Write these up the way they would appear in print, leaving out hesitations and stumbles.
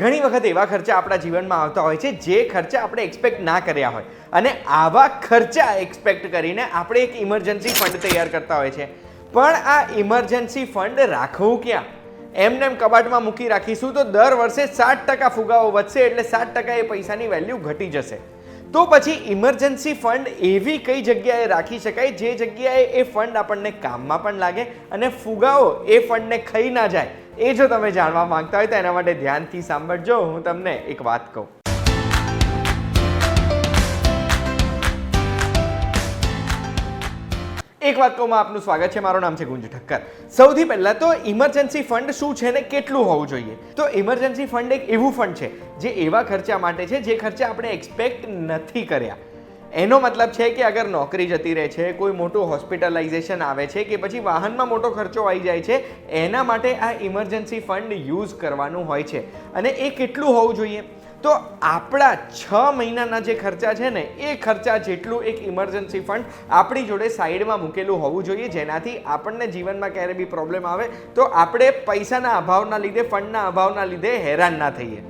ઘણી વખત એવા ખર્ચા આપણા જીવનમાં આવતા હોય છે જે ખર્ચા આપણે એક્સપેક્ટ ના કર્યા હોય, અને આવા ખર્ચા એક્સપેક્ટ કરીને આપણે એક ઇમરજન્સી ફંડ તૈયાર કરતા હોય છે. પણ આ ઇમરજન્સી ફંડ રાખવું ક્યાં? એમને એમ કબાટમાં મૂકી રાખીશું તો દર વર્ષે 7% ફુગાવો વધશે, એટલે 7% એ પૈસાની વેલ્યુ ઘટી જશે. તો પછી ઇમરજન્સી ફંડ એવી કઈ જગ્યાએ રાખી શકાય જે જગ્યાએ એ ફંડ આપણને કામમાં પણ લાગે અને ફુગાવો એ ફંડને ખાઈ ના જાય? એ જો તમે જાણવા માંગતા હોય તો એના માટે ધ્યાનથી સાંભળજો. હું તમને એક વાત કહું. એક વાત કહું, આપનું સ્વાગત છે. મારું નામ છે ગુંજ ઠક્કર. સૌથી પહેલા તો ઇમરજન્સી ફંડ શું છે ને કેટલું હોવું જોઈએ? તો ઇમરજન્સી ફંડ એક એવું ફંડ છે જે એવા ખર્ચા માટે છે જે ખર્ચા આપણે એક્સપેક્ટ નથી કર્યા. એનો મતલબ છે કે અગર નોકરી જતી રહે છે, કોઈ મોટું હોસ્પિટલાઇઝેશન આવે છે કે પછી વાહનમાં મોટો ખર્ચો આવી જાય છે, એના માટે આ ઇમરજન્સી ફંડ યુઝ કરવાનું હોય છે. અને એ કેટલું હોવું જોઈએ? તો આપણા 6 મહિનાના જે ખર્ચા છે ને એ ખર્ચા જેટલું એક ઇમરજન્સી ફંડ આપણી જોડે સાઈડમાં મૂકેલું હોવું જોઈએ, જેનાથી આપણને જીવનમાં ક્યારે બી પ્રોબ્લેમ આવે તો આપણે પૈસાના અભાવના લીધે, ફંડના અભાવના લીધે હેરાન ના થઈએ.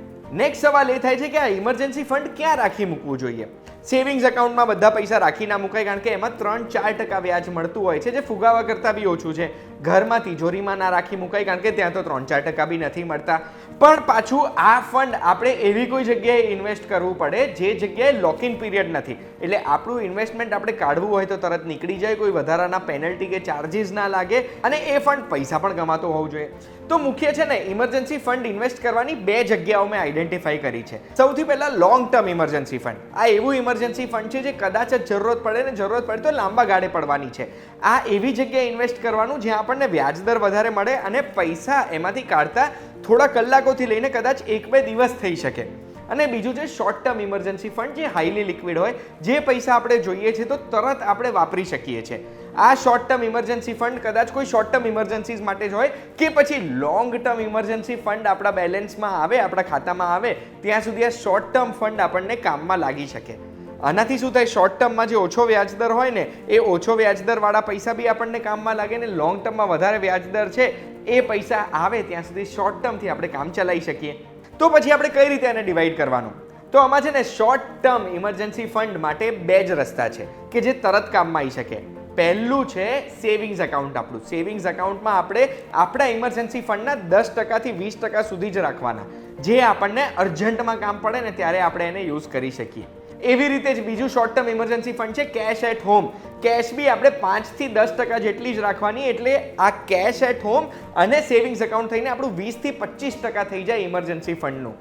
નેક્સ્ટ સવાલ એ થાય છે કે આ ઇમરજન્સી ફંડ ક્યાં રાખી મૂકવું જોઈએ? સેવિંગ્સ એકાઉન્ટમાં બધા પૈસા રાખી ના મુકાય, કારણ કે એમાં 3-4% વ્યાજ મળતું હોય છે, જે ફુગાવા કરતાં બી ઓછું છે. ઘરમાં તિજોરીમાં ના રાખી મુકાય, કારણ કે ત્યાં તો 3-4% બી નથી મળતા. પણ પાછું આ ફંડ આપણે એવી કોઈ જગ્યાએ ઇન્વેસ્ટ કરવું પડે જે જગ્યાએ લોક ઇન પીરિયડ નથી, એટલે આપણું ઇન્વેસ્ટમેન્ટ આપણે કાઢવું હોય તો તરત નીકળી જાય, કોઈ વધારાના પેનલ્ટી કે ચાર્જીસ ના લાગે, અને એ ફંડ પૈસા પણ કમાતો હોવું જોઈએ. તો મુખ્ય છે ને ઇમરજન્સી ફંડ ઇન્વેસ્ટ કરવાની 2 જગ્યાઓ મેં આઈડેન્ટિફાઈ કરી છે. સૌથી પહેલા લોંગ ટર્મ ઇમરજન્સી ફંડ. આ એવું ઇમરજન્સી ફંડ છે જે કદાચ જ જરૂરત પડે ને જરૂરત પડે તો લાંબા ગાળે પડવાની છે. આ એવી જગ્યાએ ઇન્વેસ્ટ કરવાનું જ્યાં આપણને વ્યાજદર વધારે મળે અને પૈસા એમાંથી કાઢતા થોડા કલાકોથી લઈને કદાચ 1-2 દિવસ થઈ શકે. અને બીજું છે શોર્ટ ટર્મ ઇમરજન્સી ફંડ, જે હાઈલી લિક્વિડ હોય, જે પૈસા આપણે જોઈએ છે તો તરત આપણે વાપરી શકીએ છીએ. આ શોર્ટ ટર્મ ઇમરજન્સી ફંડ કદાચ કોઈ શોર્ટ ટર્મ ઇમરજન્સીઝ માટે જ હોય કે પછી લોંગ ટર્મ ઇમરજન્સી ફંડ આપણા બેલેન્સમાં આવે, આપણા ખાતામાં આવે ત્યાં સુધી આ શોર્ટ ટર્મ ફંડ આપણને કામમાં લાગી શકે. આનાથી શું થાય? શોર્ટ ટર્મમાં જે ઓછો વ્યાજદર હોય ને એ ઓછો વ્યાજદર વાળા પૈસા બી આપણને કામમાં લાગે, ને લોંગ ટર્મમાં વધારે વ્યાજદર છે એ પૈસા આવે ત્યાં સુધી શોર્ટ ટર્મથી આપણે કામ ચલાવી શકીએ. તો પછી આપણે કઈ રીતે એને ડિવાઈડ કરવાનું? તો આમાં છે ને શોર્ટ ટર્મ ઇમરજન્સી ફંડ માટે 2 જ રસ્તા છે કે જે તરત કામમાં આવી શકે. પહેલું છે સેવિંગ્સ એકાઉન્ટ. આપણું સેવિંગ્સ એકાઉન્ટમાં આપણે આપણા ઇમરજન્સી ફંડના 10% થી 20% સુધી જ રાખવાના, જે આપણને અર્જન્ટમાં કામ પડે ને ત્યારે આપણે એને યુઝ કરી શકીએ. એવી રીતે જ બીજું શોર્ટ ટર્મ ઇમરજન્સી ફંડ છે કેશ એટ હોમ. કેશ બી આપણે 5 થી 10% જેટલી જ રાખવાની, એટલે આ કેશ એટ હોમ અને સેવિંગ્સ એકાઉન્ટ થઈને આપણું 20 થી 25% થઈ જાય ઇમરજન્સી ફંડનું.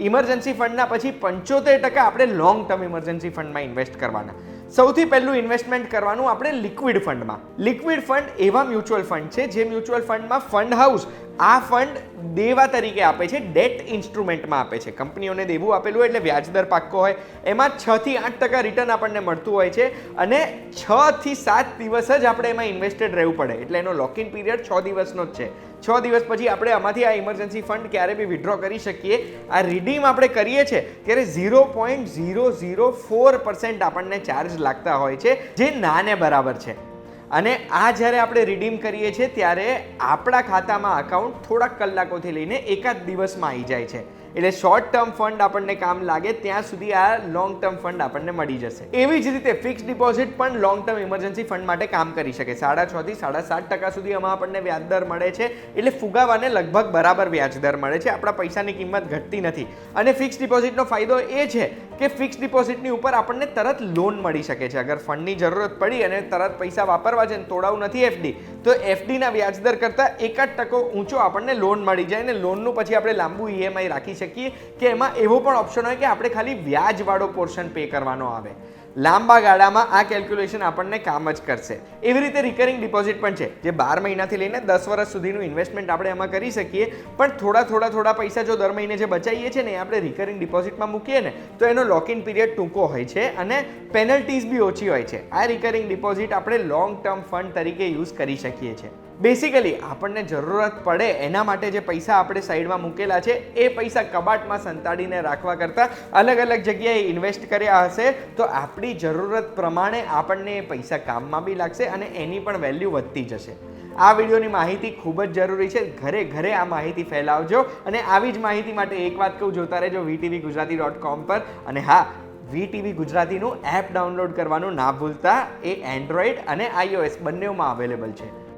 ઇમરજન્સી ફંડના પછી 75% આપણે લોંગ ટર્મ ઇમરજન્સી ફંડમાં ઇન્વેસ્ટ કરવાના. સૌથી પહેલું ઇન્વેસ્ટમેન્ટ કરવાનું આપણે લિક્વિડ ફંડમાં. લિક્વિડ ફંડ એવા મ્યુચ્યુઅલ ફંડ છે જે મ્યુચ્યુઅલ ફંડમાં ફંડ હાઉસ આ ફંડ દેવા તરીકે આપે છે, ડેટ ઇન્સ્ટ્રુમેન્ટમાં આપે છે. કંપનીઓને દેવું આપેલું એટલે વ્યાજદર પાક્કો હોય, એમાં 6 થી 8% રિટર્ન આપણને મળતું હોય છે, અને 6 થી 7 દિવસ જ આપણે એમાં ઇન્વેસ્ટેડ રહેવું પડે, એટલે એનો લોક ઇન પીરિયડ 6 દિવસનો જ છે. 6 દિવસ પછી આપણે આમાંથી આ ઇમરજન્સી ફંડ ક્યારે બી વિથડ્રો કરી શકીએ. આ રિડીમ આપણે કરીએ છીએ ત્યારે 0.004% આપણને ચાર્જ લાગતા હોય છે, જે નાને બરાબર છે. અને આ જ્યારે આપણે રિડીમ કરીએ છીએ ત્યારે આપણા ખાતામાં અકાઉન્ટ થોડાક કલાકોથી લઈને એકાદ દિવસમાં આવી જાય છે. એટલે શોર્ટ ટર્મ ફંડ આપણને કામ લાગે ત્યાં સુધી આ લોંગ ટર્મ ફંડ આપણને મળી જશે. એવી જ રીતે ફિક્સ ડિપોઝિટ પણ લોંગ ટર્મ ઇમરજન્સી ફંડ માટે કામ કરી શકે. 6.5 થી 7.5% સુધી આમાં આપણને વ્યાજદર મળે છે, એટલે ફુગાવાને લગભગ બરાબર વ્યાજદર મળે છે. આપણા પૈસાની કિંમત ઘટતી નથી. અને ફિક્સ ડિપોઝિટનો ફાયદો એ છે કે ફિક્સ ડિપોઝિટની ઉપર આપણને તરત લોન મળી શકે છે. અગર ફંડની જરૂરત પડી અને તરત પૈસા વાપરવા છે, તોડાવું નથી એફડી, તો એફડીના વ્યાજદર કરતાં 1% ઊંચો આપણને લોન મળી જાય, અને લોનનું પછી આપણે લાંબુ ઈએમઆઈ રાખી શકીએ કે એમાં એવો પણ ઓપ્શન હોય કે આપણે ખાલી વ્યાજવાળો પોર્શન પે કરવાનો આવે. લાંબા ગાળામાં આ કેલ્ક્યુલેશન આપણને કામ જ કરશે. એવી રીતે રિકરિંગ ડિપોઝિટ પણ છે, જે 12 મહિનાથી લઈને 10 વર્ષ સુધીનું ઇન્વેસ્ટમેન્ટ આપણે એમાં કરી શકીએ. પણ થોડા પૈસા જો દર મહિને જે બચાવીએ છીએ ને એ આપણે રિકરિંગ ડિપોઝિટમાં મૂકીએ ને તો એનો લોક ઇન પીરિયડ ટૂંકો હોય છે અને પેનલ્ટીઝ બી ઓછી હોય છે. આ રિકરિંગ ડિપોઝિટ આપણે લોંગ ટર્મ ફંડ તરીકે યુઝ કરી શકીએ છીએ. બેસિકલી આપણને જરૂરત પડે એના માટે જે પૈસા આપણે સાઈડમાં મૂકેલા છે એ પૈસા કબાટમાં સંતાડીને રાખવા કરતાં અલગ અલગ જગ્યાએ ઇન્વેસ્ટ કર્યા હશે તો આપણી જરૂરત પ્રમાણે આપણને એ પૈસા કામમાં બી લાગશે અને એની પણ વેલ્યુ વધતી જશે. આ વિડીયોની માહિતી ખૂબ જ જરૂરી છે, ઘરે ઘરે આ માહિતી ફેલાવજો. અને આવી જ માહિતી માટે એક વાત કહું, જોતા રહેજો vtvgujarati.com પર. અને હા, વીટીવી ગુજરાતીનું એપ ડાઉનલોડ કરવાનું ના ભૂલતા. એ એન્ડ્રોઈડ અને iOS બંનેમાં અવેલેબલ છે.